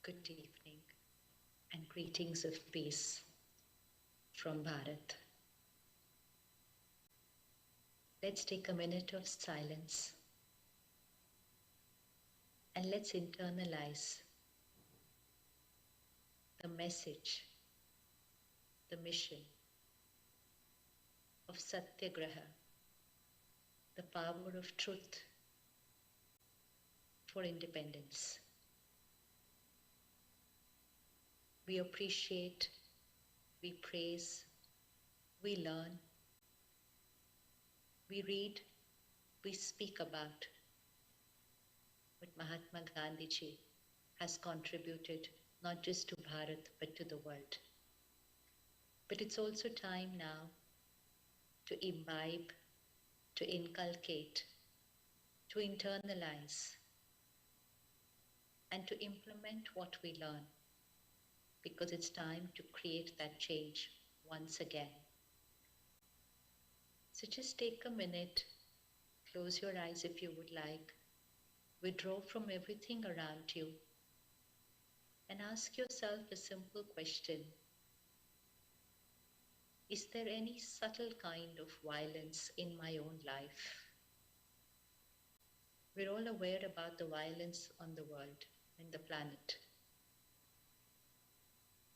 Good evening and greetings of peace from Bharat. Let's take a minute of silence and let's internalize the message, the mission of Satyagraha, the power of truth for independence. We appreciate, we praise, we learn, we read, we speak about what Mahatma Gandhi ji has contributed not just to Bharat but to the world. But it's also time now to imbibe, to inculcate, to internalize, and to implement what we learn, because it's time to create that change once again. So just take a minute, close your eyes if you would like, withdraw from everything around you, and ask yourself a simple question. Is there any subtle kind of violence in my own life? We're all aware about the violence on the world and the planet.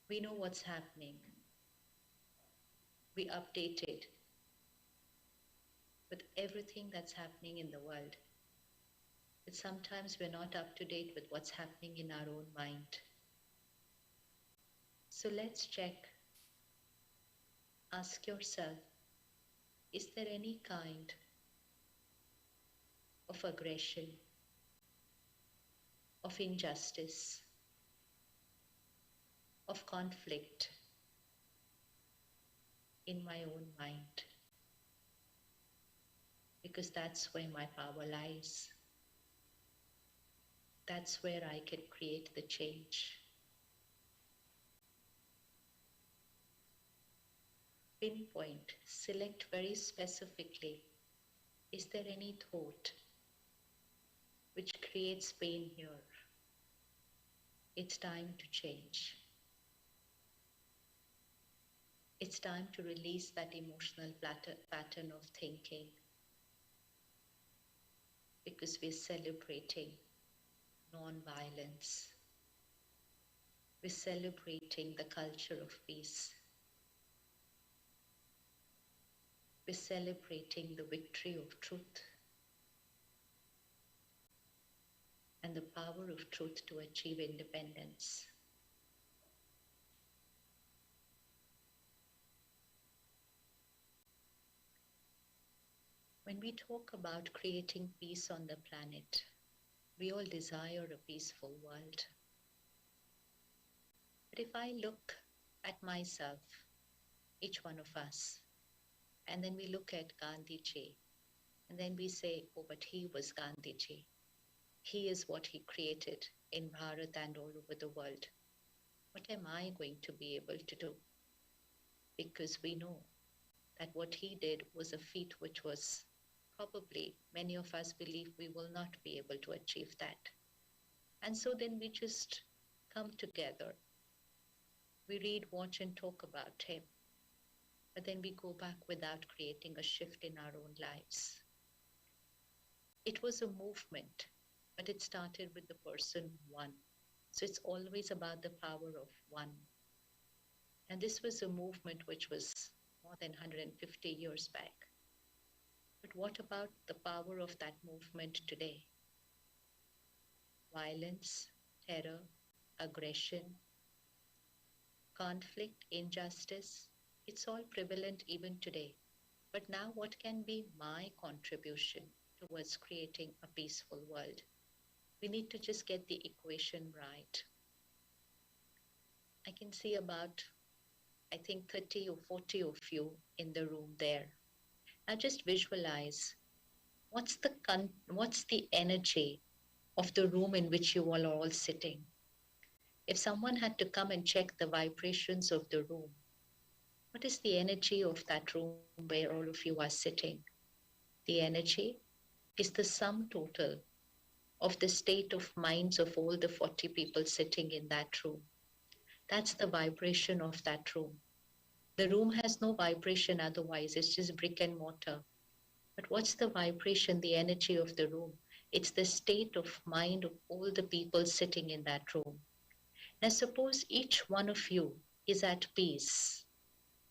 We know what's happening. We updated with everything that's happening in the world. But sometimes we're not up to date with what's happening in our own mind. So let's check. Ask yourself, is there any kind of aggression, of injustice, of conflict in my own mind? Because that's where my power lies. That's where I can create the change. Pinpoint, select very specifically, is there any thought which creates pain here? It's time to change. It's time to release that emotional pattern of thinking, because we're celebrating non-violence. We're celebrating the culture of peace. We're celebrating the victory of truth and the power of truth to achieve independence. When we talk about creating peace on the planet, we all desire a peaceful world. But if I look at myself, each one of us, and then we look at Gandhi ji, and then we say, oh, but he was Gandhi ji. He is what he created in Bharat and all over the world. What am I going to be able to do? Because we know that what he did was a feat which was probably, many of us believe we will not be able to achieve that. And so then we just come together. We read, watch, and talk about him. But then we go back without creating a shift in our own lives. It was a movement, but it started with the person one. So it's always about the power of one. And this was a movement which was more than 150 years back. But what about the power of that movement today? Violence, terror, aggression, conflict, injustice, it's all prevalent even today. But now what can be my contribution towards creating a peaceful world? We need to just get the equation right. I can see about, I think 30 or 40 of you in the room there. Now just visualize, what's the energy of the room in which you all are all sitting? If someone had to come and check the vibrations of the room, what is the energy of that room where all of you are sitting? The energy is the sum total of the state of minds of all the 40 people sitting in that room. That's the vibration of that room. The room has no vibration otherwise, it's just brick and mortar. But what's the vibration, the energy of the room? It's the state of mind of all the people sitting in that room. Now, suppose each one of you is at peace,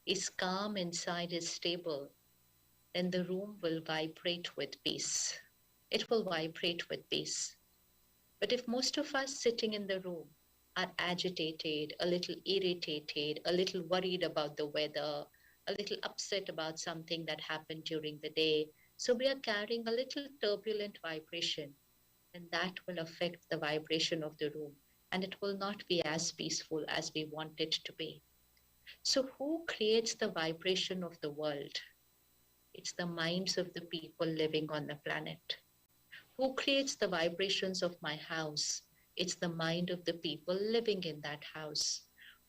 is calm inside, is stable, then the room will vibrate with peace. It will vibrate with peace. But if most of us sitting in the room are agitated, a little irritated, a little worried about the weather, a little upset about something that happened during the day, so we are carrying a little turbulent vibration, then that will affect the vibration of the room and it will not be as peaceful as we want it to be. So, who creates the vibration of the world? It's the minds of the people living on the planet. Who creates the vibrations of my house? It's the mind of the people living in that house.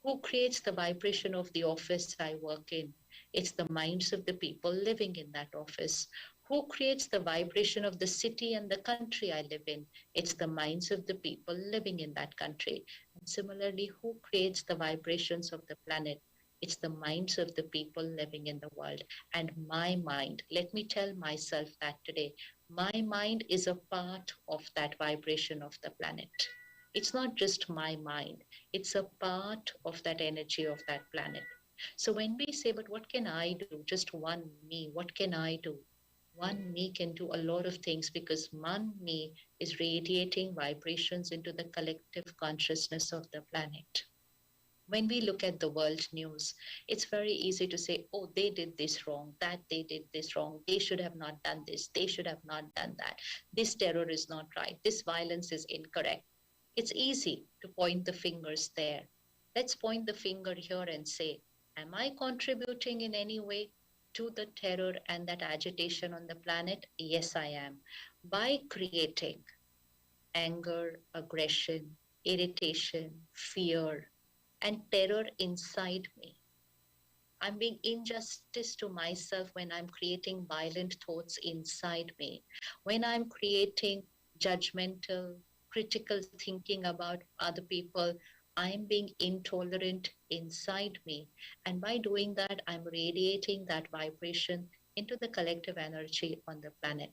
Who creates the vibration of the office I work in? It's the minds of the people living in that office. Who creates the vibration of the city and the country I live in? It's the minds of the people living in that country. And similarly, who creates the vibrations of the planet? It's the minds of the people living in the world. And my mind, let me tell myself that today, my mind is a part of that vibration of the planet. It's not just my mind, it's a part of that energy of that planet. So when we say, but what can I do? Just one me, what can I do? One me can do a lot of things because one me is radiating vibrations into the collective consciousness of the planet. When we look at the world news, it's very easy to say, oh, they did this wrong, that they did this wrong, they should have not done this, they should have not done that, this terror is not right, this violence is incorrect. It's easy to point the fingers there. Let's point the finger here and say, am I contributing in any way to the terror and that agitation on the planet? Yes, I am. By creating anger, aggression, irritation, fear, and terror inside me. I'm being injustice to myself when I'm creating violent thoughts inside me, when I'm creating judgmental, critical thinking about other people. I'm being intolerant inside me. And by doing that, I'm radiating that vibration into the collective energy on the planet.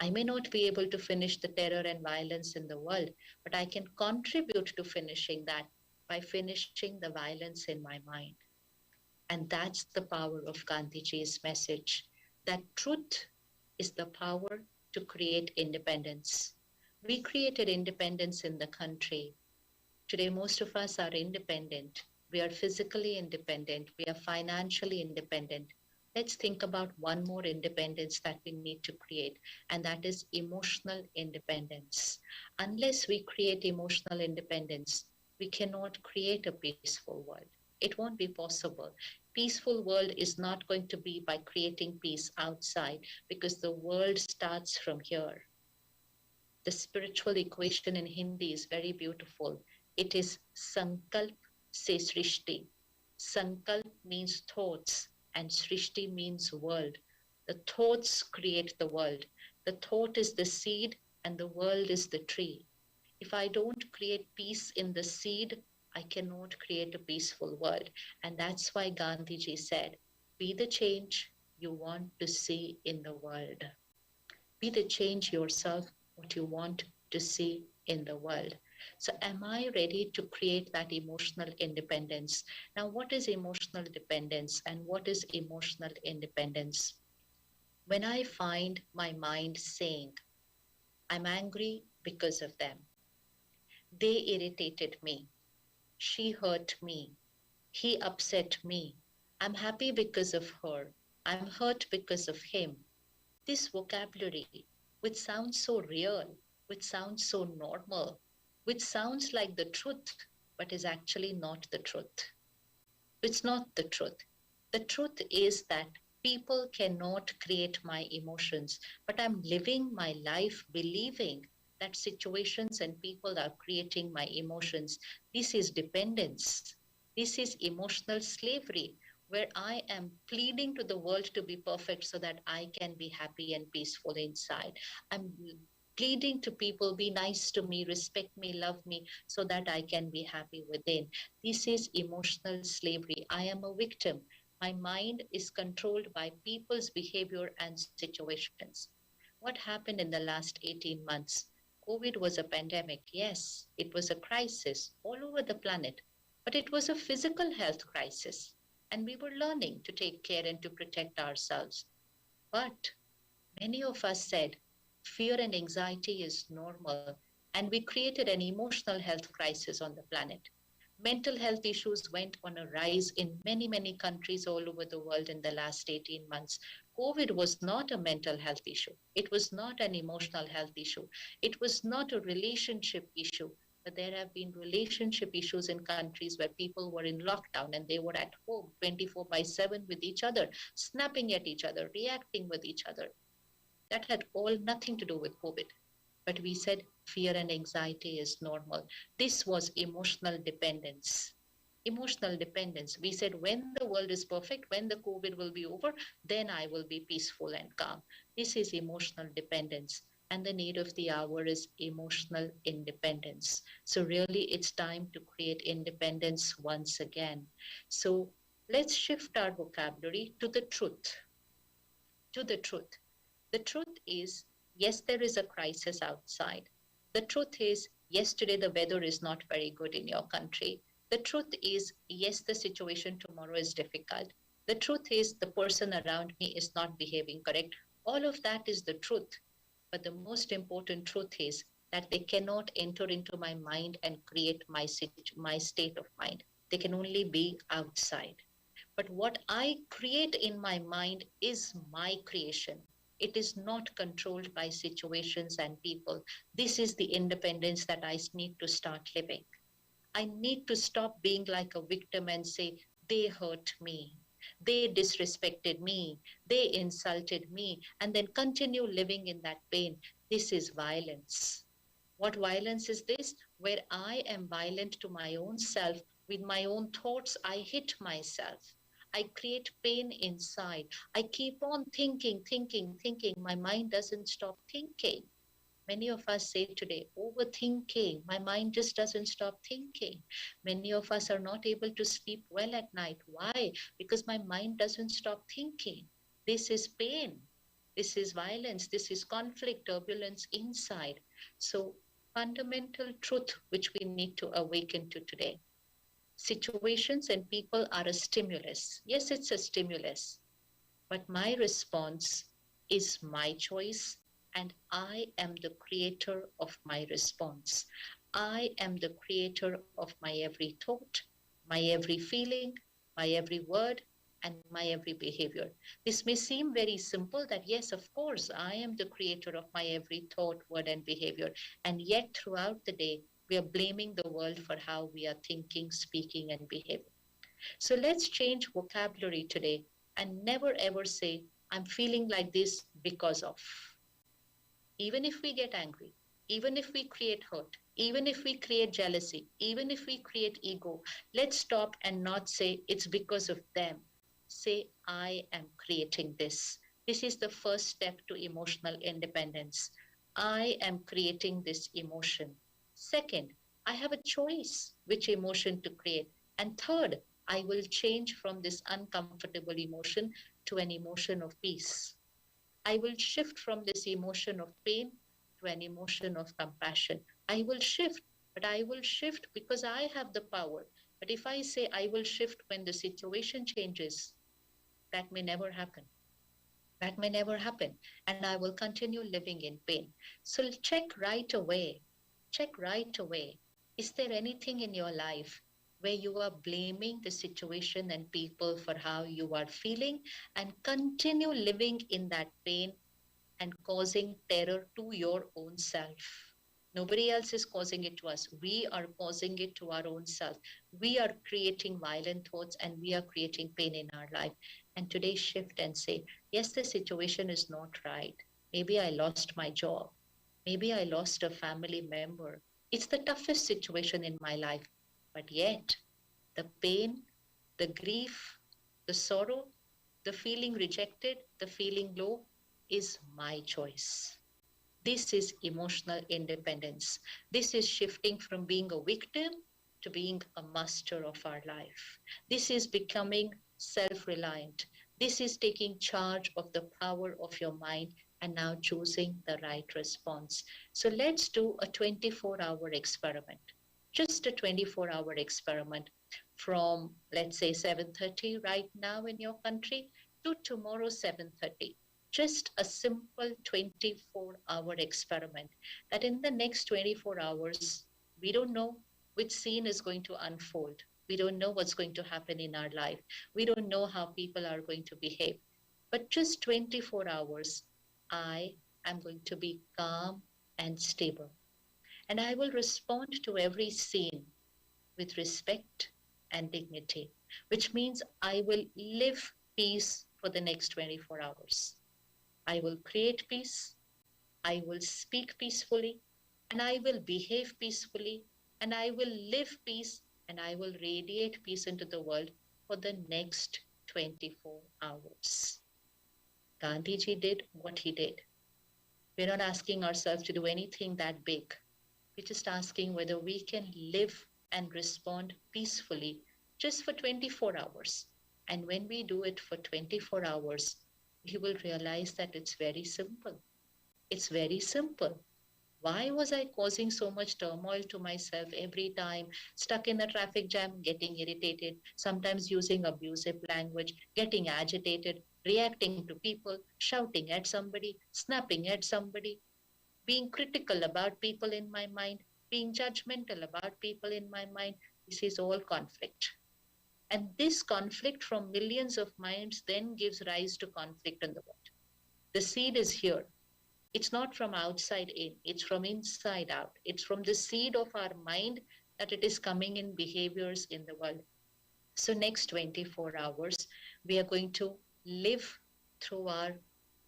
I may not be able to finish the terror and violence in the world, but I can contribute to finishing that by finishing the violence in my mind. And that's the power of Gandhiji's message, that truth is the power to create independence. We created independence in the country. Today, most of us are independent. We are physically independent. We are financially independent. Let's think about one more independence that we need to create, and that is emotional independence. Unless we create emotional independence, we cannot create a peaceful world. It won't be possible. Peaceful world is not going to be by creating peace outside, because the world starts from here. The spiritual equation in Hindi is very beautiful. It is Sankalp se Srishti. Sankalp means thoughts and Srishti means world. The thoughts create the world. The thought is the seed and the world is the tree. If I don't create peace in the seed, I cannot create a peaceful world. And that's why Gandhiji said, be the change you want to see in the world. Be the change yourself, what you want to see in the world. So, am I ready to create that emotional independence? Now, what is emotional dependence and what is emotional independence? When I find my mind saying, I'm angry because of them, they irritated me, she hurt me, he upset me, I'm happy because of her, I'm hurt because of him. This vocabulary, which sounds so real, which sounds so normal, which sounds like the truth, but is actually not the truth. It's not the truth. The truth is that people cannot create my emotions, but I'm living my life believing that situations and people are creating my emotions. This is dependence. This is emotional slavery, where I am pleading to the world to be perfect so that I can be happy and peaceful inside. I'm pleading to people, be nice to me, respect me, love me, so that I can be happy within. This is emotional slavery. I am a victim. My mind is controlled by people's behavior and situations. What happened in the last 18 months? COVID was a pandemic. Yes, it was a crisis all over the planet, but it was a physical health crisis. And we were learning to take care and to protect ourselves. But many of us said fear and anxiety is normal, and we created an emotional health crisis on the planet. Mental health issues went on a rise in many, many countries all over the world in the last 18 months. COVID was not a mental health issue. It was not an emotional health issue. It was not a relationship issue. But there have been relationship issues in countries where people were in lockdown and they were at home 24 by 7 with each other, snapping at each other, reacting with each other. That had all nothing to do with COVID. But we said fear and anxiety is normal. This was emotional dependence. Emotional dependence. We said when the world is perfect, when the COVID will be over, then I will be peaceful and calm. This is emotional dependence. And the need of the hour is emotional independence. So, really, it's time to create independence once again. So, let's shift our vocabulary to the truth. To the truth. The truth is, yes, there is a crisis outside. The truth is, yes, today the weather is not very good in your country. The truth is, yes, the situation tomorrow is difficult. The truth is, the person around me is not behaving correct. All of that is the truth. But the most important truth is that they cannot enter into my mind and create my state of mind. They can only be outside. But what I create in my mind is my creation. It is not controlled by situations and people. This is the independence that I need to start living. I need to stop being like a victim and say, they hurt me, they disrespected me, they insulted me, and then continue living in that pain. This is violence. What violence is this? Where I am violent to my own self, with my own thoughts, I hit myself. I create pain inside. I keep on thinking, thinking, thinking. My mind doesn't stop thinking. Many of us say today, overthinking. My mind just doesn't stop thinking. Many of us are not able to sleep well at night. Why? Because my mind doesn't stop thinking. This is pain. This is violence. This is conflict, turbulence inside. So, fundamental truth which we need to awaken to today. Situations and people are a stimulus. Yes, it's a stimulus. But my response is my choice, and I am the creator of my response. I am the creator of my every thought, my every feeling, my every word, and my every behavior. This may seem very simple that, yes, of course, I am the creator of my every thought, word, and behavior. And yet, throughout the day, we are blaming the world for how we are thinking, speaking, and behaving. So let's change vocabulary today and never ever say, I'm feeling like this because of. Even if we get angry, even if we create hurt, even if we create jealousy, even if we create ego, let's stop and not say it's because of them. Say, I am creating this. This is the first step to emotional independence. I am creating this emotion. Second, I have a choice which emotion to create. And third, I will change from this uncomfortable emotion to an emotion of peace. I will shift from this emotion of pain to an emotion of compassion. I will shift, but I will shift because I have the power. But if I say I will shift when the situation changes, that may never happen. That may never happen. And I will continue living in pain. So check right away. Check right away. Is there anything in your life where you are blaming the situation and people for how you are feeling and continue living in that pain and causing terror to your own self? Nobody else is causing it to us. We are causing it to our own self. We are creating violent thoughts and we are creating pain in our life. And today, shift and say, yes, the situation is not right. Maybe I lost my job. Maybe I lost a family member. It's the toughest situation in my life. But yet, the pain, the grief, the sorrow, the feeling rejected, the feeling low is my choice. This is emotional independence. This is shifting from being a victim to being a master of our life. This is becoming self reliant. This is taking charge of the power of your mind and now choosing the right response. So let's do a 24-hour experiment. Just a 24-hour experiment from, let's say, 7:30 right now in your country to tomorrow 7:30. Just a simple 24-hour experiment that in the next 24 hours, we don't know which scene is going to unfold. We don't know what's going to happen in our life. We don't know how people are going to behave. But just 24 hours, I am going to be calm and stable. And I will respond to every scene with respect and dignity, which means I will live peace for the next 24 hours. I will create peace, I will speak peacefully, and I will behave peacefully, and I will live peace, and I will radiate peace into the world for the next 24 hours. Gandhiji did what he did. We're not asking ourselves to do anything that big. We're just asking whether we can live and respond peacefully just for 24 hours. And when we do it for 24 hours, we will realize that it's very simple. It's very simple. Why was I causing so much turmoil to myself every time, stuck in a traffic jam, getting irritated, sometimes using abusive language, getting agitated, reacting to people, shouting at somebody, snapping at somebody, being critical about people in my mind, being judgmental about people in my mind? This is all conflict. And this conflict from millions of minds then gives rise to conflict in the world. The seed is here. It's not from outside in, it's from inside out. It's from the seed of our mind that it is coming in behaviors in the world. So, next 24 hours, we are going to live through our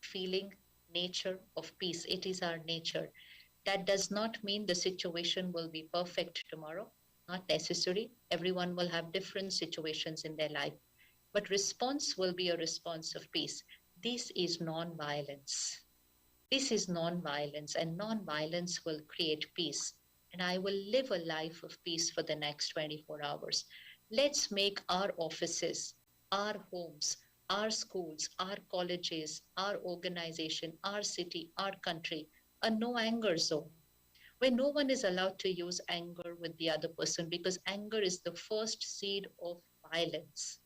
feeling nature of peace. It is our nature. That does not mean the situation will be perfect tomorrow. Not necessary. Everyone will have different situations in their life. But response will be a response of peace. This is non-violence. This is non-violence, and non-violence will create peace. And I will live a life of peace for the next 24 hours. Let's make our offices, our homes, our schools, our colleges, our organization, our city, our country a no anger zone where no one is allowed to use anger with the other person, because anger is the first seed of violence.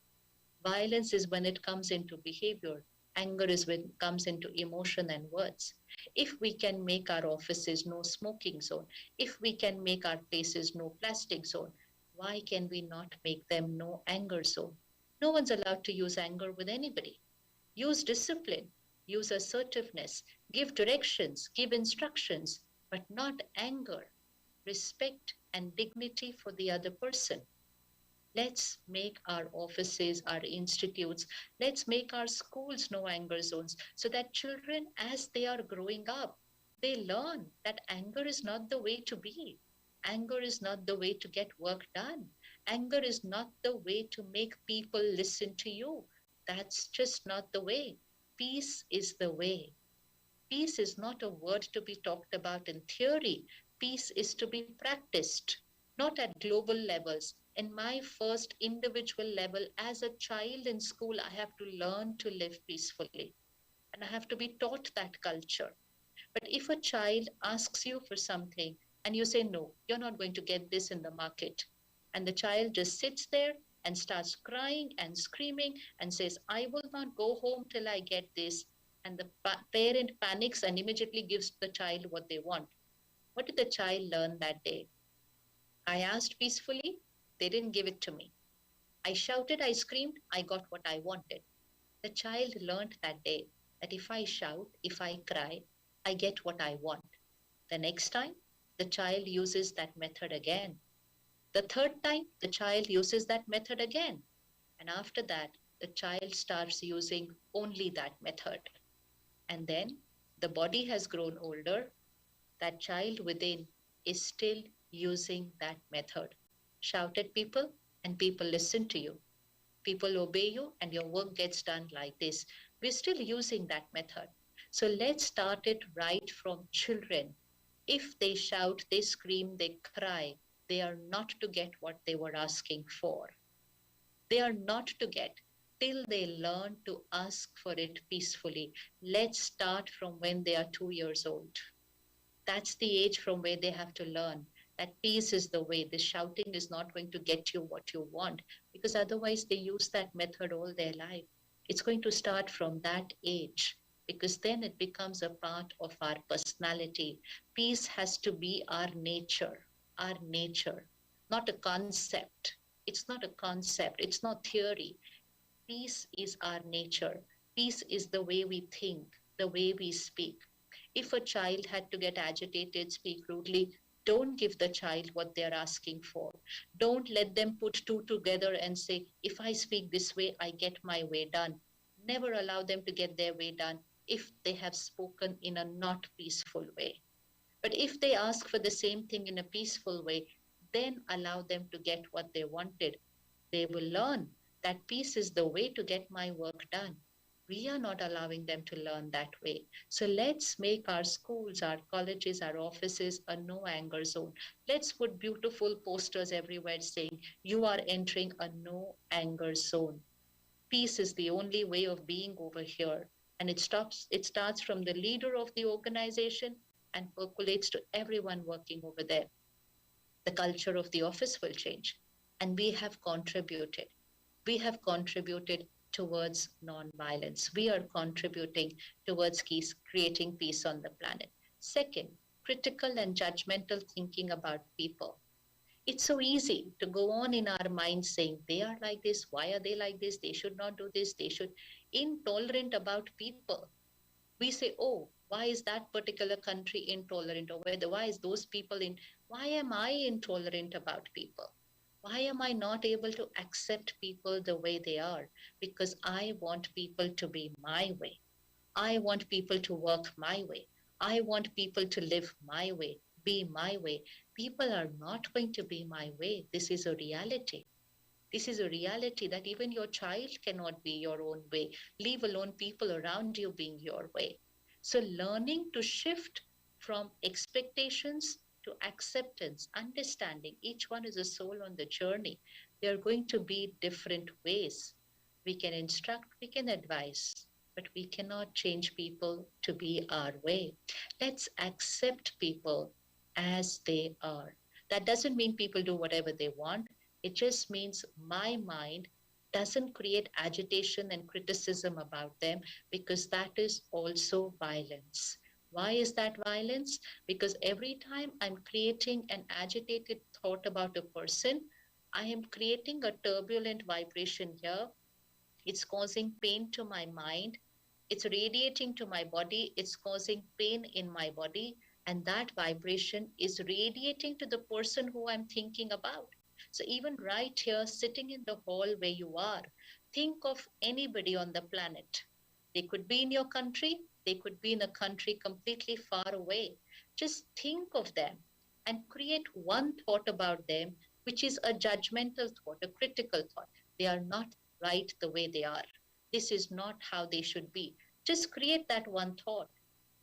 Violence is when it comes into behavior. Anger is when it comes into emotion and words. If we can make our offices no smoking zone, if we can make our places no plastic zone, why can we not make them no anger zone? No one's allowed to use anger with anybody. Use discipline, use assertiveness, give directions, give instructions, but not anger. Respect and dignity for the other person. Let's make our offices, our institutes, let's make our schools no anger zones so that children, as they are growing up, they learn that anger is not the way to be. Anger is not the way to get work done. Anger is not the way to make people listen to you. That's just not the way. Peace is the way. Peace is not a word to be talked about in theory. Peace is to be practiced, not at global levels. In my first individual level, as a child in school, I have to learn to live peacefully. And I have to be taught that culture. But if a child asks you for something and you say, no, you're not going to get this in the market, and the child just sits there and starts crying and screaming and says, I will not go home till I get this, and the parent panics and immediately gives the child what they want. What did the child learn that day? I asked peacefully, they didn't give it to me. I shouted, I screamed, I got what I wanted. The child learned that day that if I shout, if I cry, I get what I want. The next time, the child uses that method again. The third time, the child uses that method again. And after that, the child starts using only that method. And then the body has grown older. That child within is still using that method. Shout at people, and people listen to you. People obey you, and your work gets done like this. We're still using that method. So let's start it right from children. If they shout, they scream, they cry, they are not to get what they were asking for. They are not to get till they learn to ask for it peacefully. Let's start from when they are 2 years old. That's the age from where they have to learn that peace is the way. The shouting is not going to get you what you want, because otherwise they use that method all their life. It's going to start from that age, because then it becomes a part of our personality. Peace has to be our nature, not a concept. It's not a concept, it's not theory. Peace is our nature. Peace is the way we think, the way we speak. If a child had to get agitated, speak rudely, don't give the child what they're asking for. Don't let them put two together and say, if I speak this way, I get my way done. Never allow them to get their way done if they have spoken in a not peaceful way. But if they ask for the same thing in a peaceful way, then allow them to get what they wanted. They will learn that peace is the way to get my work done. We are not allowing them to learn that way. So let's make our schools, our colleges, our offices a no anger zone. Let's put beautiful posters everywhere saying, you are entering a no anger zone. Peace is the only way of being over here. And it starts from the leader of the organization and percolates to everyone working over there. The culture of the office will change. And we have contributed. We have contributed towards non-violence. We are contributing towards creating peace on the planet. Second, critical and judgmental thinking about people. It's so easy to go on in our minds saying, they are like this, why are they like this, they should not do this, they should, intolerant about people. We say, oh, why is that particular country intolerant, or why is those people in, why am I intolerant about people? Why am I not able to accept people the way they are? Because I want people to be my way. I want people to work my way. I want people to live my way, be my way. People are not going to be my way. This is a reality. This is a reality that even your child cannot be your own way, leave alone people around you being your way. So, learning to shift from expectations to acceptance, understanding each one is a soul on the journey. There are going to be different ways. We can instruct, we can advise, but we cannot change people to be our way. Let's accept people as they are. That doesn't mean people do whatever they want. It just means my mind doesn't create agitation and criticism about them, because that is also violence. Why is that violence? Because every time I'm creating an agitated thought about a person, I am creating a turbulent vibration here. It's causing pain to my mind. It's radiating to my body. It's causing pain in my body. And that vibration is radiating to the person who I'm thinking about. So even right here, sitting in the hall where you are, think of anybody on the planet. They could be in your country. They could be in a country completely far away. Just think of them and create one thought about them, which is a judgmental thought, a critical thought. They are not right the way they are. This is not how they should be. Just create that one thought.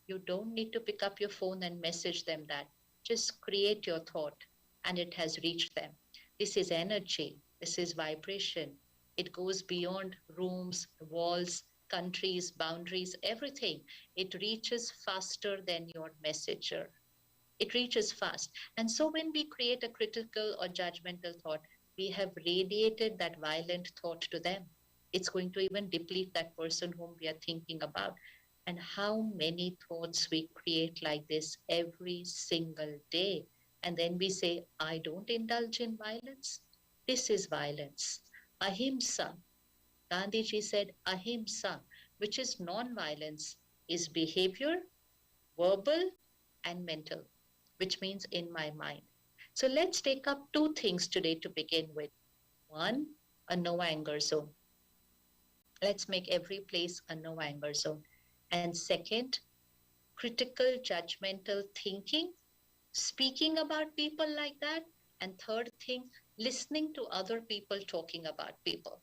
You don't need to pick up your phone and message them that. Just create your thought, and it has reached them. This is energy. This is vibration. It goes beyond rooms, walls, countries, boundaries, everything. It reaches faster than your messenger. It reaches fast. And so when we create a critical or judgmental thought, we have radiated that violent thought to them. It's going to even deplete that person whom we are thinking about. And how many thoughts we create like this every single day. And then we say, I don't indulge in violence. This is violence. Ahimsa. Gandhiji said, Ahimsa, which is non-violence, is behavior, verbal, and mental, which means in my mind. So let's take up two things today to begin with. One, a no anger zone. Let's make every place a no anger zone. And second, critical judgmental thinking, speaking about people like that. And third thing, listening to other people talking about people.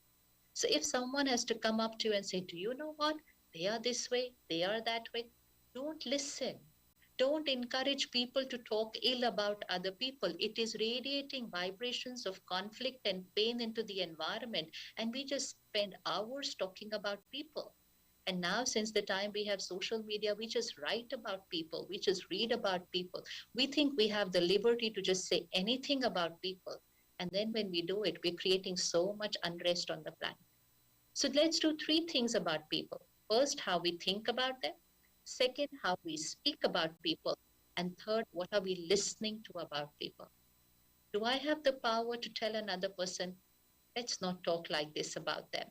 So if someone has to come up to you and say, do you know what? They are this way, they are that way. Don't listen. Don't encourage people to talk ill about other people. It is radiating vibrations of conflict and pain into the environment. And we just spend hours talking about people. And now, since the time we have social media, we just write about people, we just read about people. We think we have the liberty to just say anything about people. And then when we do it, we're creating so much unrest on the planet. So let's do three things about people. First, how we think about them. Second, how we speak about people. And third, what are we listening to about people? Do I have the power to tell another person, let's not talk like this about them?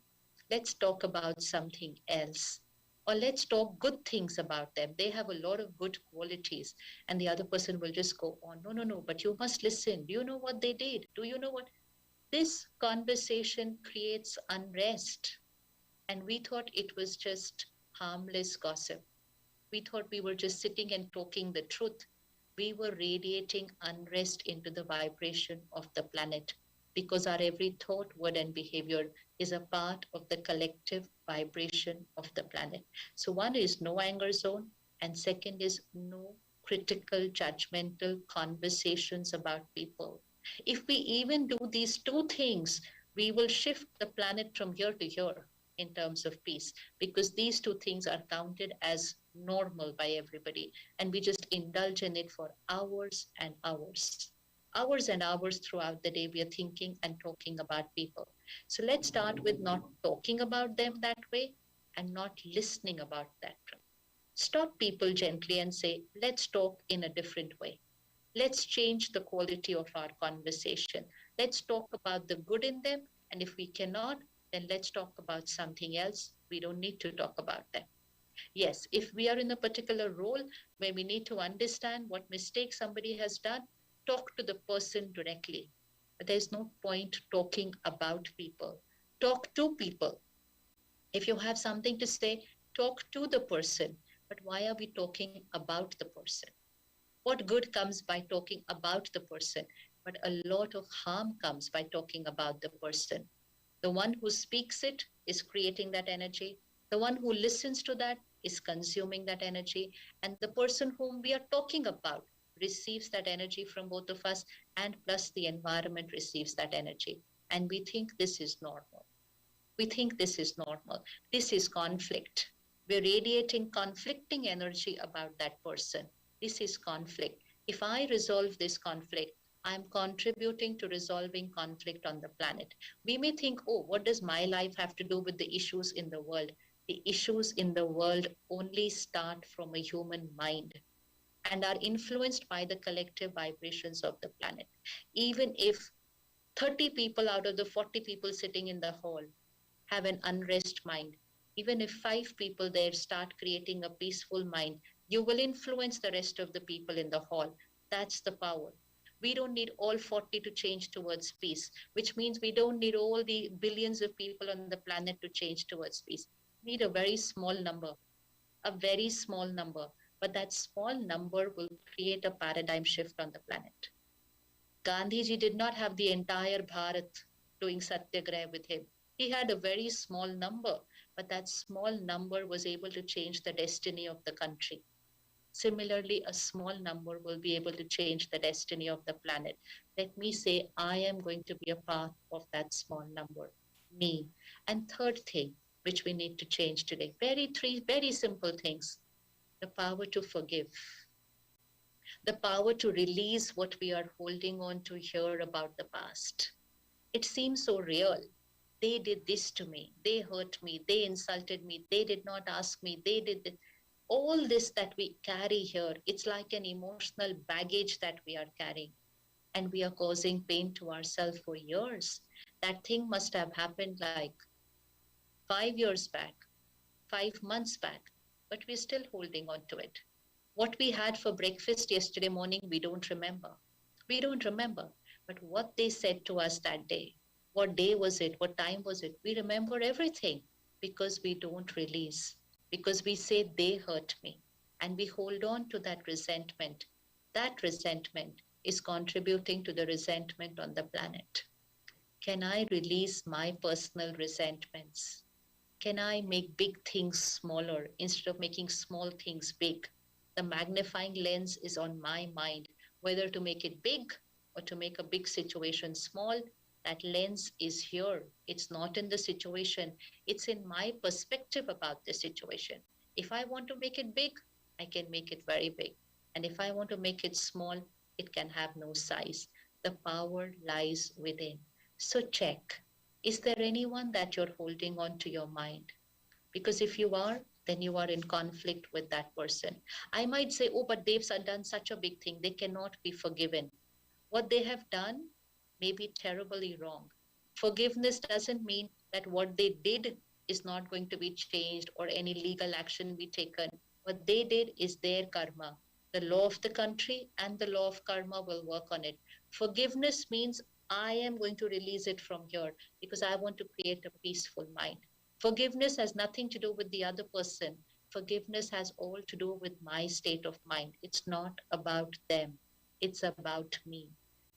Let's talk about something else. Or let's talk good things about them. They have a lot of good qualities. And the other person will just go on, no, no, no, but you must listen. Do you know what they did? Do you know what? This conversation creates unrest. And we thought it was just harmless gossip. We thought we were just sitting and talking the truth. We were radiating unrest into the vibration of the planet because our every thought, word, and behavior is a part of the collective vibration of the planet. So, one is no anger zone, and second is no critical, judgmental conversations about people. If we even do these two things, we will shift the planet from here to here in terms of peace, because these two things are counted as normal by everybody, and we just indulge in it for hours and hours throughout the day. We are thinking and talking about people. So let's start with not talking about them that way and not listening about that. Stop people gently and say, let's talk in a different way. Let's change the quality of our conversation. Let's talk about the good in them. And if we cannot, then let's talk about something else. We don't need to talk about them. Yes, if we are in a particular role where we need to understand what mistake somebody has done, talk to the person directly. But there's no point talking about people. Talk to people. If you have something to say, talk to the person. But why are we talking about the person? What good comes by talking about the person? But a lot of harm comes by talking about the person. The one who speaks it is creating that energy. The one who listens to that is consuming that energy. And the person whom we are talking about receives that energy from both of us, and plus the environment receives that energy. And we think this is normal. We think this is normal. This is conflict. We're radiating conflicting energy about that person. This is conflict. If I resolve this conflict, I'm contributing to resolving conflict on the planet. We may think, oh, what does my life have to do with the issues in the world? The issues in the world only start from a human mind and are influenced by the collective vibrations of the planet. Even if 30 people out of the 40 people sitting in the hall have an unrest mind, even if 5 people there start creating a peaceful mind, you will influence the rest of the people in the hall. That's the power. We don't need all 40 to change towards peace, which means we don't need all the billions of people on the planet to change towards peace. We need a very small number, a very small number, but that small number will create a paradigm shift on the planet. Gandhiji did not have the entire Bharat doing satyagraha with him. He had a very small number, but that small number was able to change the destiny of the country. Similarly, a small number will be able to change the destiny of the planet. Let me say, I am going to be a part of that small number, me. And third thing, which we need to change today, three very simple things: the power to forgive, the power to release what we are holding on to here about the past. It seems so real. They did this to me. They hurt me. They insulted me. They did not ask me. They did this. All this that we carry here, it's like an emotional baggage that we are carrying. And we are causing pain to ourselves for years. That thing must have happened like 5 years back, 5 months back, but we're still holding on to it. What we had for breakfast yesterday morning, we don't remember. We don't remember. But what they said to us that day, what day was it, what time was it, we remember everything because we don't release, because we say they hurt me, and we hold on to that resentment. That resentment is contributing to the resentment on the planet. Can I release my personal resentments? Can I make big things smaller instead of making small things big? The magnifying lens is on my mind, whether to make it big or to make a big situation small. That lens is here. It's not in the situation, it's in my perspective about the situation. If I want to make it big, I can make it very big. And if I want to make it small, it can have no size. The power lies within. So check, is there anyone that you're holding on to your mind? Because if you are, then you are in conflict with that person. I might say, oh, but they've done such a big thing, they cannot be forgiven. What they have done may be terribly wrong. Forgiveness doesn't mean that what they did is not going to be changed or any legal action be taken. What they did is their karma. The law of the country and the law of karma will work on it. Forgiveness means I am going to release it from here because I want to create a peaceful mind. Forgiveness has nothing to do with the other person. Forgiveness has all to do with my state of mind. It's not about them, it's about me.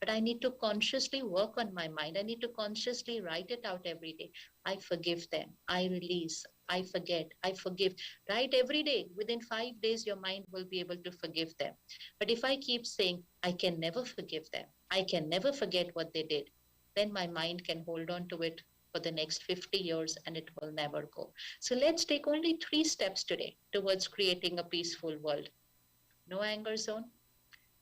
But I need to consciously work on my mind. I need to consciously write it out every day. I forgive them. I release. I forget. I forgive. Write every day. Within 5 days, your mind will be able to forgive them. But if I keep saying, I can never forgive them, I can never forget what they did, then my mind can hold on to it for the next 50 years and it will never go. So let's take only 3 steps today towards creating a peaceful world. No anger zone,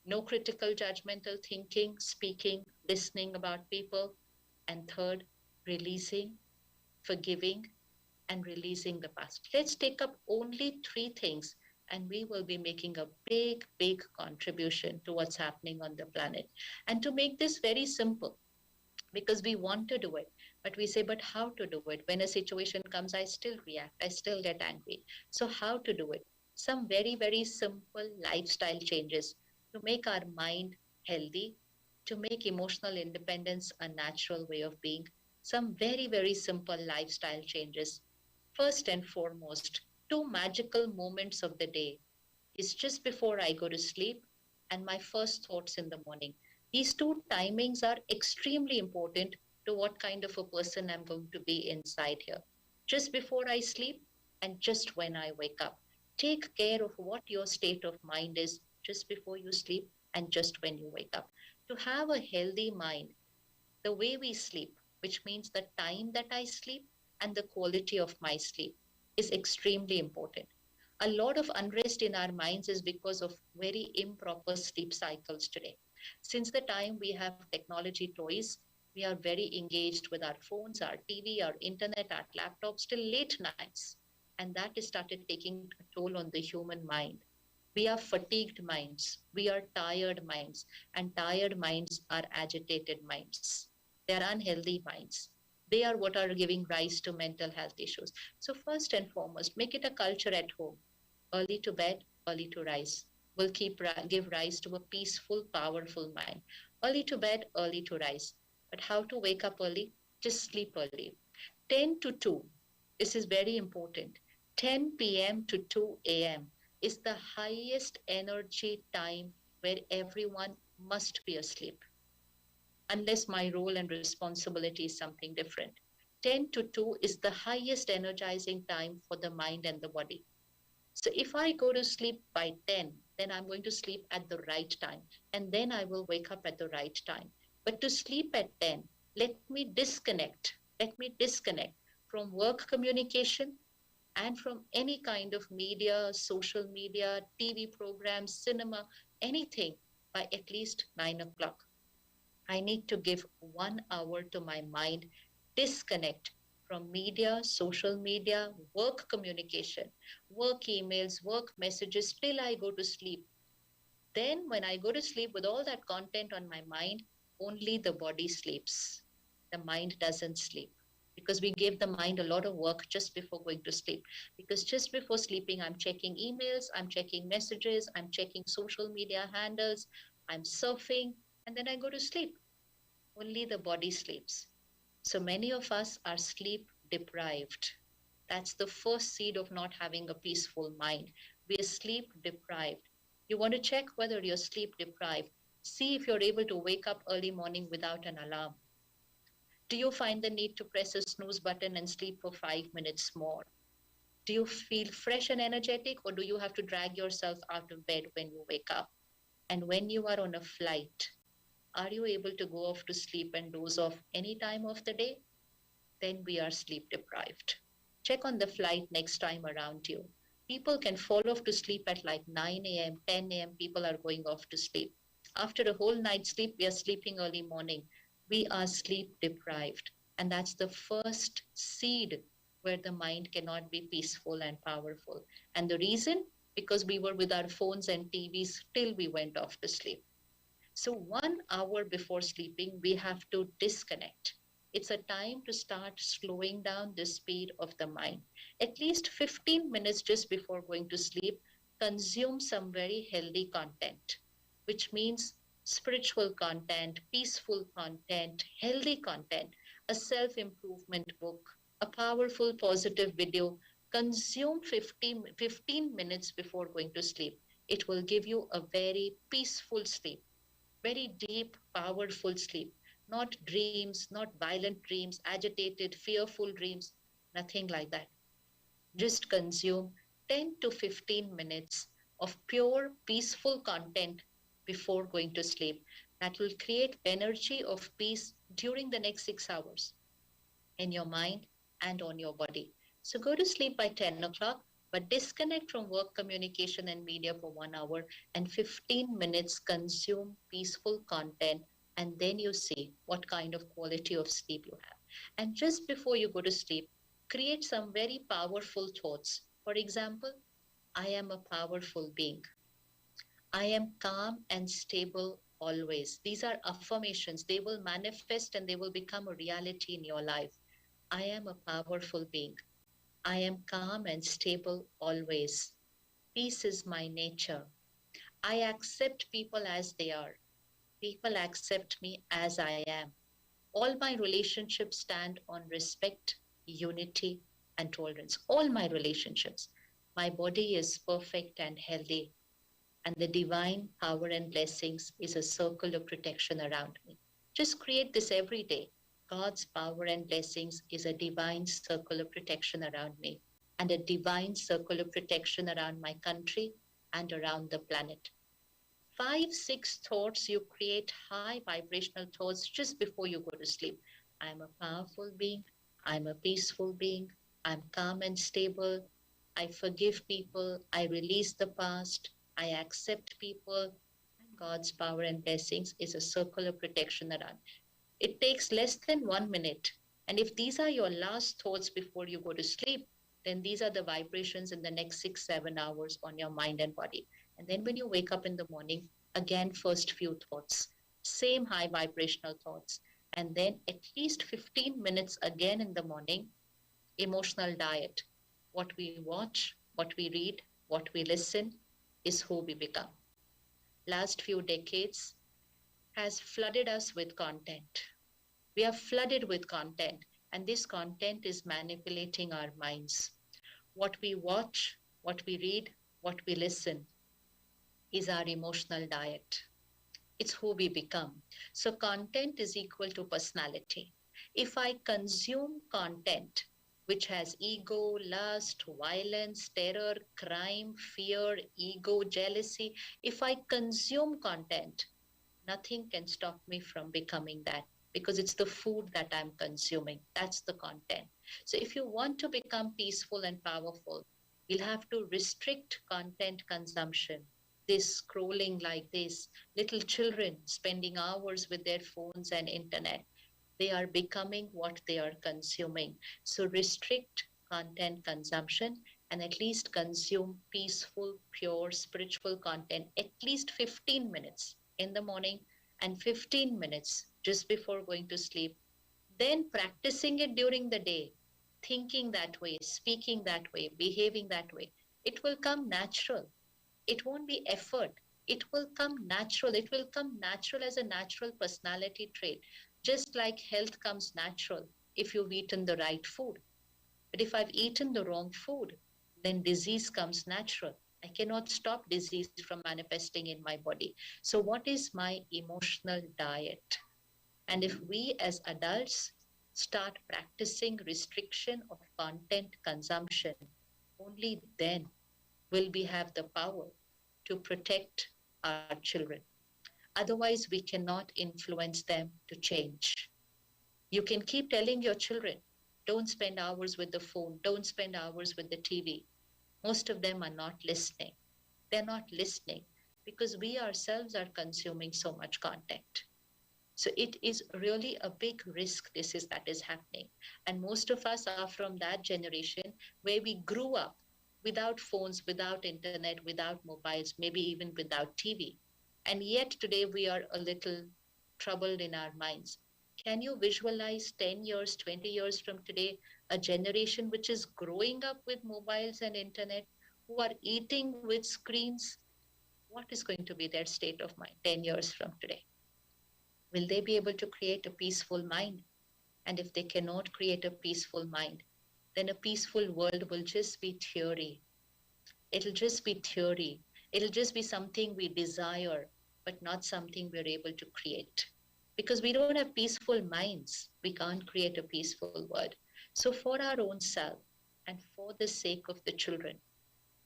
no critical judgmental thinking, speaking, listening about people. And third, releasing, forgiving, and releasing the past. Let's take up only 3 things and we will be making a big, big contribution to what's happening on the planet. And to make this very simple, because we want to do it, but we say, but how to do it? When a situation comes, I still react, I still get angry. So, how to do it? Some very, very simple lifestyle changes to make our mind healthy, to make emotional independence a natural way of being. Some very, very simple lifestyle changes. First and foremost, 2 magical moments of the day is just before I go to sleep and my first thoughts in the morning. These 2 timings are extremely important to what kind of a person I'm going to be inside here. Just before I sleep and just when I wake up. Take care of what your state of mind is just before you sleep and just when you wake up. To have a healthy mind, the way we sleep, which means the time that I sleep and the quality of my sleep, is extremely important. A lot of unrest in our minds is because of very improper sleep cycles today. Since the time we have technology toys, we are very engaged with our phones, our TV, our internet, our laptops till late nights. And that has started taking a toll on the human mind. We are fatigued minds, we are tired minds, and tired minds are agitated minds. They are unhealthy minds. They are what are giving rise to mental health issues. So, first and foremost, make it a culture at home. Early to bed, early to rise will give rise to a peaceful, powerful mind. Early to bed, early to rise. But how to wake up early? Just sleep early. 10 to 2. This is very important. 10 p.m. to 2 a.m. is the highest energy time where everyone must be asleep, unless my role and responsibility is something different. 10 to 2 is the highest energizing time for the mind and the body. So if I go to sleep by 10, then I'm going to sleep at the right time and then I will wake up at the right time. But to sleep at 10, let me disconnect. Let me disconnect from work communication and from any kind of media, social media, TV programs, cinema, anything by at least 9 o'clock. I need to give 1 hour to my mind, disconnect from media, social media, work communication, work emails, work messages till I go to sleep. Then, when I go to sleep with all that content on my mind, only the body sleeps. The mind doesn't sleep because we give the mind a lot of work just before going to sleep. Because just before sleeping, I'm checking emails, I'm checking messages, I'm checking social media handles, I'm surfing, and then I go to sleep. Only the body sleeps. So many of us are sleep deprived. That's the first seed of not having a peaceful mind. We are sleep deprived. You want to check whether you're sleep deprived. See if you're able to wake up early morning without an alarm. Do you find the need to press a snooze button and sleep for 5 minutes more? Do you feel fresh and energetic, or do you have to drag yourself out of bed when you wake up? And when you are on a flight, are you able to go off to sleep and doze off any time of the day? Then we are sleep deprived. Check on the flight next time around you. People can fall off to sleep at like 9 a.m., 10 a.m. People are going off to sleep. After a whole night's sleep, we are sleeping early morning. We are sleep deprived. And that's the first seed where the mind cannot be peaceful and powerful. And the reason? Because we were with our phones and TVs till we went off to sleep. So 1 hour before sleeping, we have to disconnect. It's a time to start slowing down the speed of the mind. At least 15 minutes just before going to sleep, consume some very healthy content, which means spiritual content, peaceful content, healthy content, a self improvement book, a powerful positive video. Consume 15 minutes before going to sleep. It will give you a very peaceful sleep, very deep, powerful sleep. Not dreams, not violent dreams, agitated, fearful dreams, nothing like that. Just consume 10 to 15 minutes of pure, peaceful content before going to sleep. That will create energy of peace during the next 6 hours in your mind and on your body. So go to sleep by 10 o'clock, but disconnect from work, communication, and media for 1 hour, and 15 minutes consume peaceful content. And then you see what kind of quality of sleep you have. And just before you go to sleep, create some very powerful thoughts. For example, I am a powerful being. I am calm and stable always. These are affirmations. They will manifest and they will become a reality in your life. I am a powerful being. I am calm and stable always. Peace is my nature. I accept people as they are. People accept me as I am. All my relationships stand on respect, unity, and tolerance. All my relationships. My body is perfect and healthy, and the divine power and blessings is a circle of protection around me. Just create this every day. God's power and blessings is a divine circle of protection around me, and a divine circle of protection around my country and around the planet. 5, 6 thoughts you create, high vibrational thoughts just before you go to sleep. I'm a powerful being. I'm a peaceful being. I'm calm and stable. I forgive people. I release the past. I accept people. And God's power and blessings is a circle of protection around. It takes less than 1 minute. And if these are your last thoughts before you go to sleep, then these are the vibrations in the next 6, 7 hours on your mind and body. And then when you wake up in the morning, again, first few thoughts, same high vibrational thoughts. And then at least 15 minutes again in the morning, emotional diet. What we watch, what we read, what we listen is who we become. Last few decades has flooded us with content. We are flooded with content, and this content is manipulating our minds. What we watch, what we read, what we listen is our emotional diet. It's who we become. So, content is equal to personality. If I consume content which has ego, lust, violence, terror, crime, fear, ego, jealousy, if I consume content, nothing can stop me from becoming that, because it's the food that I'm consuming. That's the content. So if you want to become peaceful and powerful, you'll have to restrict content consumption. This scrolling like this, little children spending hours with their phones and internet, they are becoming what they are consuming. So restrict content consumption and at least consume peaceful, pure, spiritual content at least 15 minutes in the morning and 15 minutes just before going to sleep. Then practicing it during the day, thinking that way, speaking that way, behaving that way. It will come natural. It won't be effort. It will come natural. It will come natural as a natural personality trait, just like health comes natural if you've eaten the right food. But if I've eaten the wrong food, then disease comes natural. I cannot stop disease from manifesting in my body. So, what is my emotional diet? And if we as adults start practicing restriction of content consumption, only then will we have the power to protect our children. Otherwise, we cannot influence them to change. You can keep telling your children, don't spend hours with the phone, don't spend hours with the TV. Most of them are not listening. They're not listening because we ourselves are consuming so much content. So it is really a big risk that is happening. And most of us are from that generation where we grew up without phones, without internet, without mobiles, maybe even without TV. And yet today we are a little troubled in our minds. Can you visualize 10 years, 20 years from today, a generation which is growing up with mobiles and internet, who are eating with screens? What is going to be their state of mind 10 years from today? Will they be able to create a peaceful mind? And if they cannot create a peaceful mind, then a peaceful world will just be theory. It'll just be theory. It'll just be something we desire, but not something we're able to create. Because we don't have peaceful minds, we can't create a peaceful world. So, for our own self and for the sake of the children,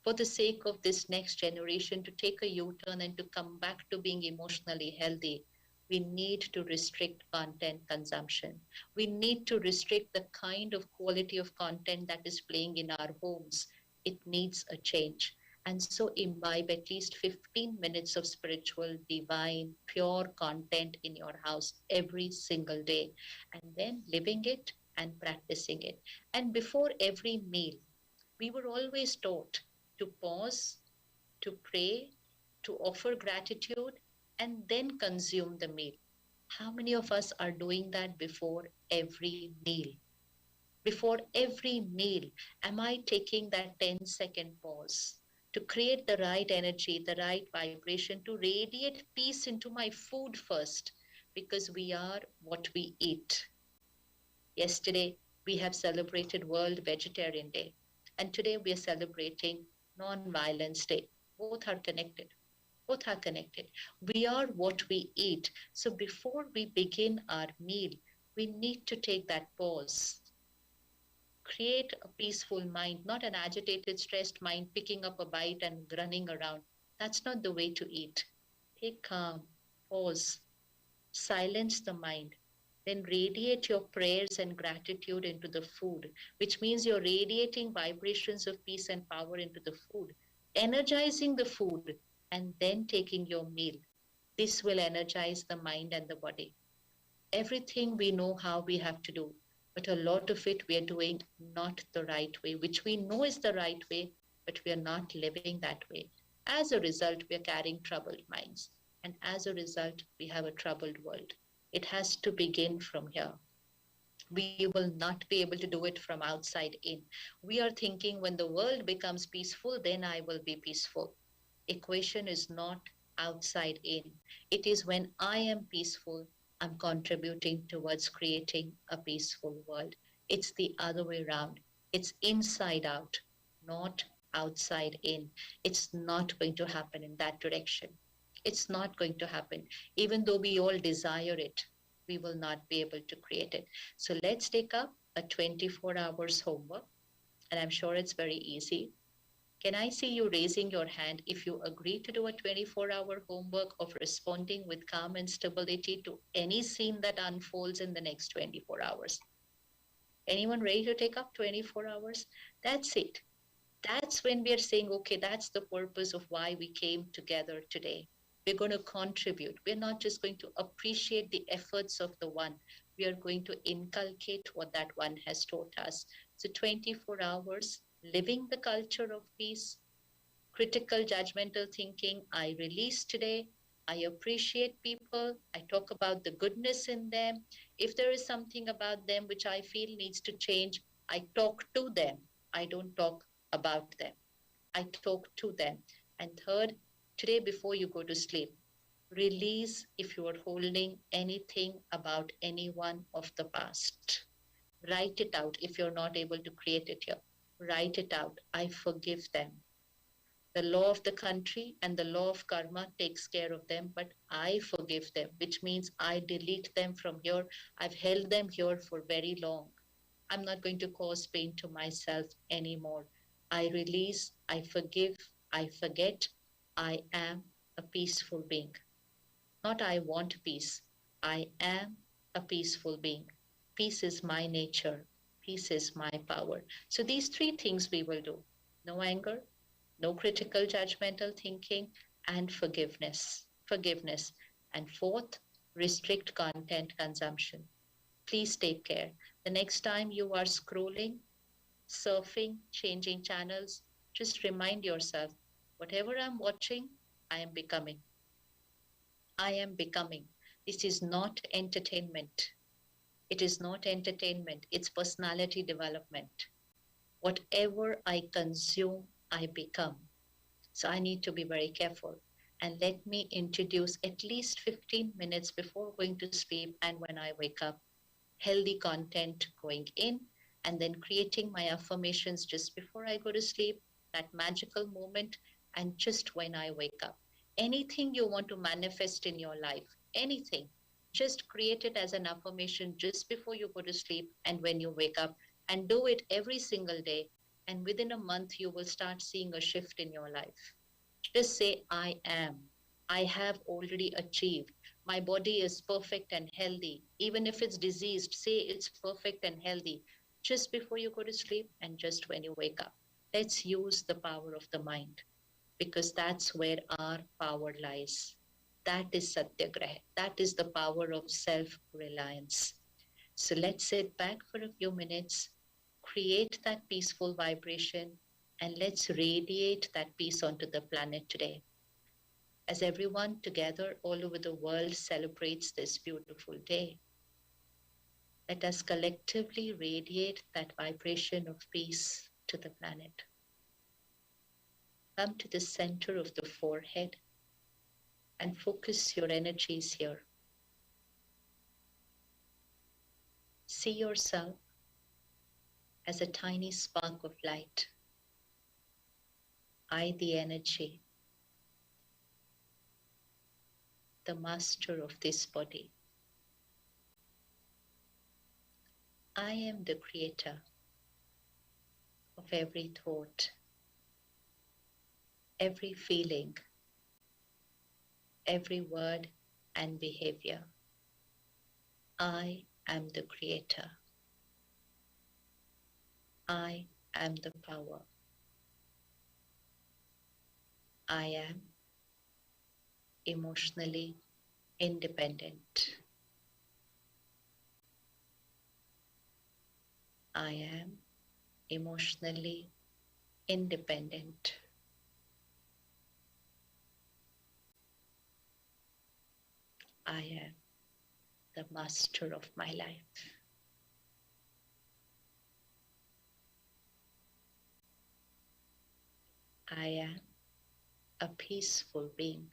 for the sake of this next generation to take a U turn and to come back to being emotionally healthy, we need to restrict content consumption. We need to restrict the kind of quality of content that is playing in our homes. It needs a change. And so imbibe at least 15 minutes of spiritual, divine, pure content in your house every single day, and then living it and practicing it. And before every meal, we were always taught to pause, to pray, to offer gratitude, and then consume the meal. How many of us are doing that before every meal? Before every meal, am I taking that 10-second pause to create the right energy, the right vibration, to radiate peace into my food first? Because we are what we eat. Yesterday, we have celebrated World Vegetarian Day, and today we are celebrating Non-Violence Day. Both are connected. Both are connected. We are what we eat. So before we begin our meal, we need to take that pause. Create a peaceful mind, not an agitated, stressed mind picking up a bite and running around. That's not the way to eat. Take calm, pause, silence the mind, then radiate your prayers and gratitude into the food, which means you're radiating vibrations of peace and power into the food, energizing the food, and then taking your meal. This will energize the mind and the body. Everything we know how we have to do, but a lot of it we are doing not the right way, which we know is the right way, but we are not living that way. As a result, we are carrying troubled minds. And as a result, we have a troubled world. It has to begin from here. We will not be able to do it from outside in. We are thinking when the world becomes peaceful, then I will be peaceful. Equation is not outside in. It is when I am peaceful, I'm contributing towards creating a peaceful world. It's the other way around. It's inside out, not outside in. It's not going to happen in that direction. It's not going to happen. Even though we all desire it, we will not be able to create it. So let's take up a 24 hours homework. And I'm sure it's very easy. Can I see you raising your hand if you agree to do a 24-hour homework of responding with calm and stability to any scene that unfolds in the next 24 hours? Anyone ready to take up 24 hours? That's it. That's when we are saying, okay, that's the purpose of why we came together today. We're going to contribute. We're not just going to appreciate the efforts of the one. We are going to inculcate what that one has taught us. So 24 hours, living the culture of peace, critical judgmental thinking, I release today. I appreciate people. I talk about the goodness in them. If there is something about them which I feel needs to change, I talk to them. I don't talk about them. I talk to them. And third, today before you go to sleep, release if you are holding anything about anyone of the past. Write it out if you're not able to create it here. Write it out. I forgive them. The law of the country and the law of karma takes care of them, but I forgive them, which means I delete them from here. I've held them here for very long. I'm not going to cause pain to myself anymore. I release, I forgive, I forget. I am a peaceful being. Not I want peace. I am a peaceful being. Peace is my nature. Peace is my power. So these three things we will do: no anger, no critical judgmental thinking, and forgiveness. Forgiveness. And fourth, restrict content consumption. Please take care. The next time you are scrolling, surfing, changing channels, just remind yourself, whatever I'm watching, I am becoming. I am becoming. This is not entertainment. It is not entertainment. It's personality development. Whatever I consume, I become. So I need to be very careful. And let me introduce at least 15 minutes before going to sleep and when I wake up, healthy content going in, and then creating my affirmations just before I go to sleep, that magical moment, and just when I wake up. Anything you want to manifest in your life, anything, just create it as an affirmation just before you go to sleep and when you wake up, and do it every single day. And within a month, you will start seeing a shift in your life. Just say, I am. I have already achieved. My body is perfect and healthy. Even if it's diseased, say it's perfect and healthy just before you go to sleep and just when you wake up. Let's use the power of the mind because that's where our power lies. That is Satyagraha. That is the power of self reliance. So let's sit back for a few minutes, create that peaceful vibration, and let's radiate that peace onto the planet today. As everyone together all over the world celebrates this beautiful day, let us collectively radiate that vibration of peace to the planet. Come to the center of the forehead and focus your energies here. See yourself as a tiny spark of light. I, the energy, the master of this body. I am the creator of every thought, every feeling, every word and behavior. I am the creator. I am the power. I am emotionally independent. I am emotionally independent. I am the master of my life. I am a peaceful being.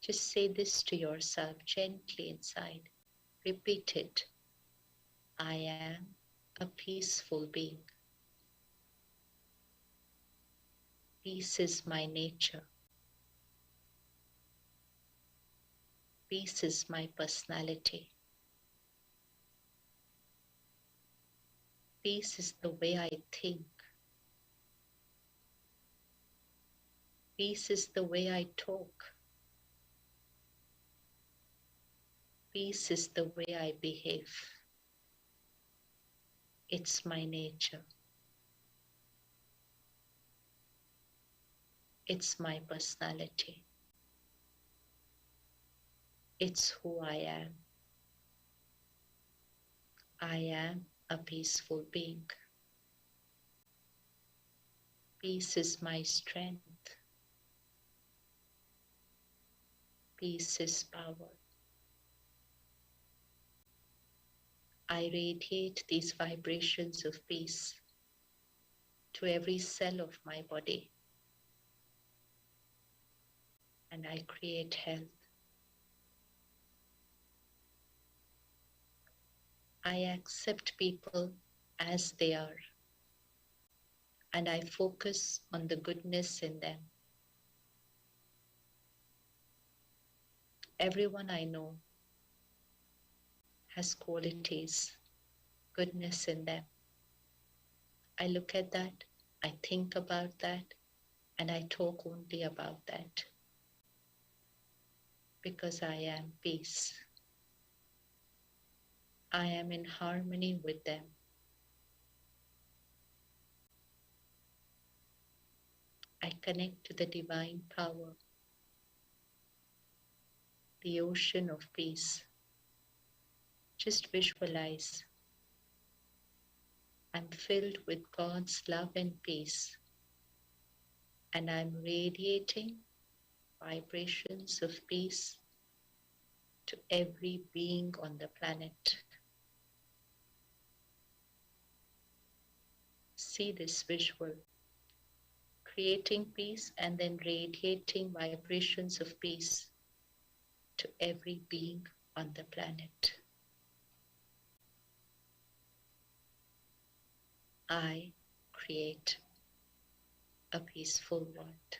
Just say this to yourself gently inside. Repeat it. I am a peaceful being. Peace is my nature. Peace is my personality. Peace is the way I think. Peace is the way I talk. Peace is the way I behave. It's my nature. It's my personality. It's who I am. I am a peaceful being. Peace is my strength. Peace is power. I radiate these vibrations of peace to every cell of my body, and I create health. I accept people as they are. and I focus on the goodness in them. Everyone I know has qualities, goodness in them. I look at that, I think about that, and I talk only about that because I am peace. I am in harmony with them. I connect to the divine power, the ocean of peace. Just visualize I'm filled with God's love and peace, and I'm radiating vibrations of peace to every being on the planet. See this visual, creating peace and then radiating vibrations of peace to every being on the planet. I create a peaceful world.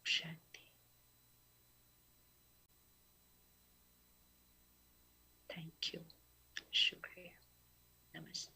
Shanti. Thank you. Shukriya. Namaste.